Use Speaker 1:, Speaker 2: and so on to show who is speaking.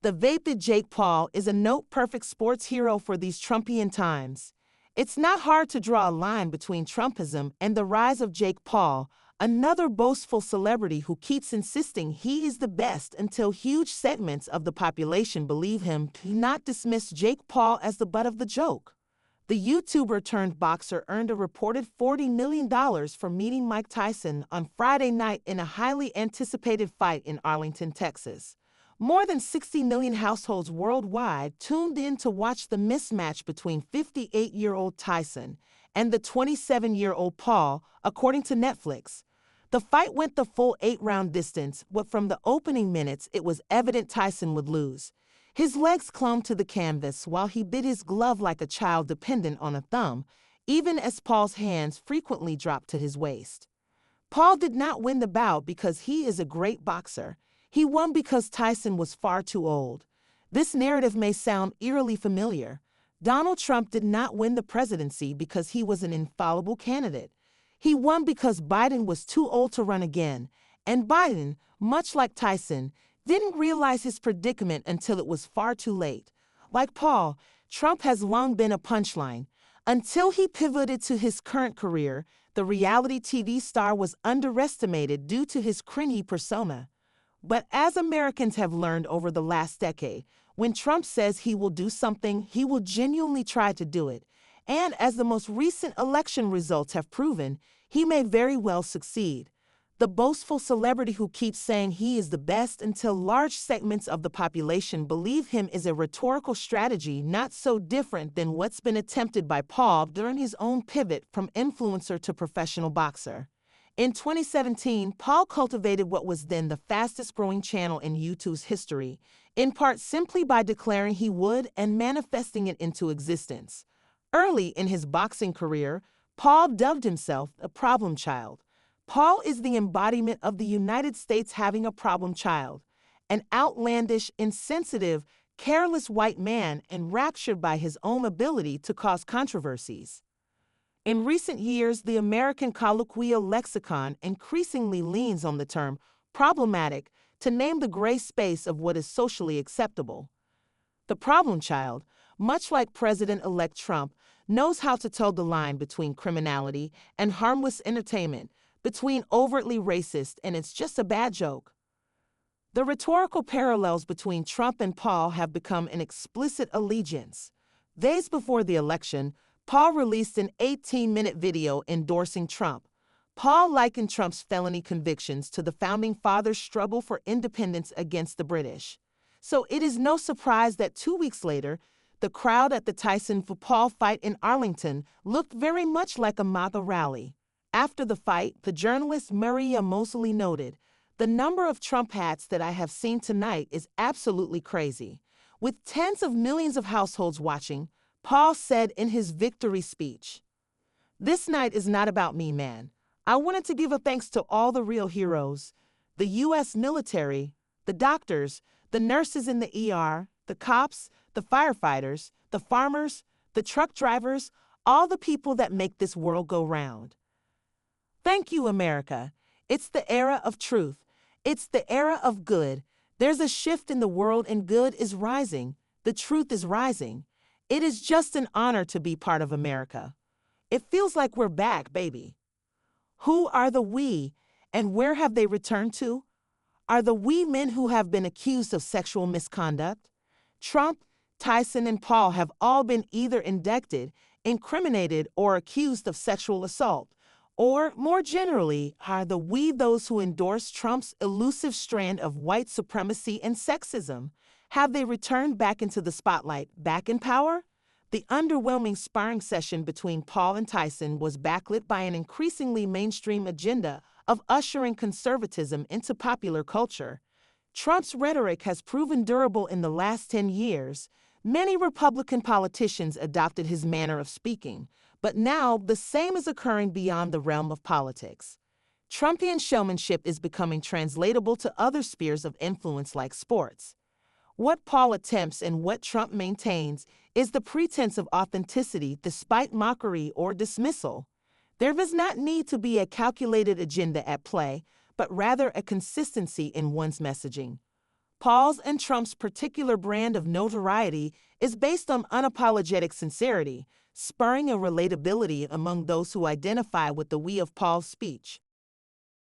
Speaker 1: The vapid Jake Paul is a note-perfect sports hero for these Trumpian times. It's not hard to draw a line between Trumpism and the rise of Jake Paul, another boastful celebrity who keeps insisting he is the best until huge segments of the population believe him. Do not dismiss Jake Paul as the butt of the joke. The YouTuber-turned-boxer earned a reported $40 million for meeting Mike Tyson on Friday night in a highly anticipated fight in Arlington, Texas. More than 60 million households worldwide tuned in to watch the mismatch between 58-year-old Tyson and the 27-year-old Paul, according to Netflix. The fight went the full 8-round distance, but from the opening minutes it was evident Tyson would lose. His legs clung to the canvas while he bit his glove like a child dependent on a thumb, even as Paul's hands frequently dropped to his waist. Paul did not win the bout because he is a great boxer. He won because Tyson was far too old. This narrative may sound eerily familiar. Donald Trump did not win the presidency because he was an infallible candidate. He won because Biden was too old to run again, and Biden, much like Tyson, didn't realize his predicament until it was far too late. Like Paul, Trump has long been a punchline. Until he pivoted to his current career, the reality TV star was underestimated due to his cringy persona. But as Americans have learned over the last decade, when Trump says he will do something, he will genuinely try to do it. And as the most recent election results have proven, he may very well succeed. The boastful celebrity who keeps saying he is the best until large segments of the population believe him is a rhetorical strategy not so different than what's been attempted by Paul during his own pivot from influencer to professional boxer. In 2017, Paul cultivated what was then the fastest-growing channel in YouTube's history, in part simply by declaring he would and manifesting it into existence. Early in his boxing career, Paul dubbed himself a problem child. Paul is the embodiment of the United States having a problem child, an outlandish, insensitive, careless white man enraptured by his own ability to cause controversies. In recent years, the American colloquial lexicon increasingly leans on the term problematic to name the gray space of what is socially acceptable. The problem child, much like President-elect Trump, knows how to toe the line between criminality and harmless entertainment, between overtly racist and it's just a bad joke. The rhetorical parallels between Trump and Paul have become an explicit allegiance. Days before the election, Paul released an 18-minute video endorsing Trump. Paul likened Trump's felony convictions to the Founding Fathers' struggle for independence against the British. So it is no surprise that 2 weeks later, the crowd at the Tyson-Paul fight in Arlington looked very much like a MAGA rally. After the fight, the journalist Maria Mosley noted, "The number of Trump hats that I have seen tonight is absolutely crazy." With tens of millions of households watching, Paul said in his victory speech, "This night is not about me, man. I wanted to give a thanks to all the real heroes, the U.S. military, the doctors, the nurses in the ER, the cops, the firefighters, the farmers, the truck drivers, all the people that make this world go round. Thank you, America. It's the era of truth. It's the era of good. There's a shift in the world and good is rising. The truth is rising. It is just an honor to be part of America. It feels like we're back, baby." Who are the we, and where have they returned to? Are the we men who have been accused of sexual misconduct? Trump, Tyson, and Paul have all been either indicted, incriminated, or accused of sexual assault. Or, more generally, are the we those who endorse Trump's elusive strand of white supremacy and sexism? Have they returned back into the spotlight, back in power? The underwhelming sparring session between Paul and Tyson was backlit by an increasingly mainstream agenda of ushering conservatism into popular culture. Trump's rhetoric has proven durable in the last 10 years. Many Republican politicians adopted his manner of speaking, but now the same is occurring beyond the realm of politics. Trumpian showmanship is becoming translatable to other spheres of influence like sports. What Paul attempts and what Trump maintains is the pretense of authenticity despite mockery or dismissal. There does not need to be a calculated agenda at play, but rather a consistency in one's messaging. Paul's and Trump's particular brand of notoriety is based on unapologetic sincerity, spurring a relatability among those who identify with the we of Paul's speech.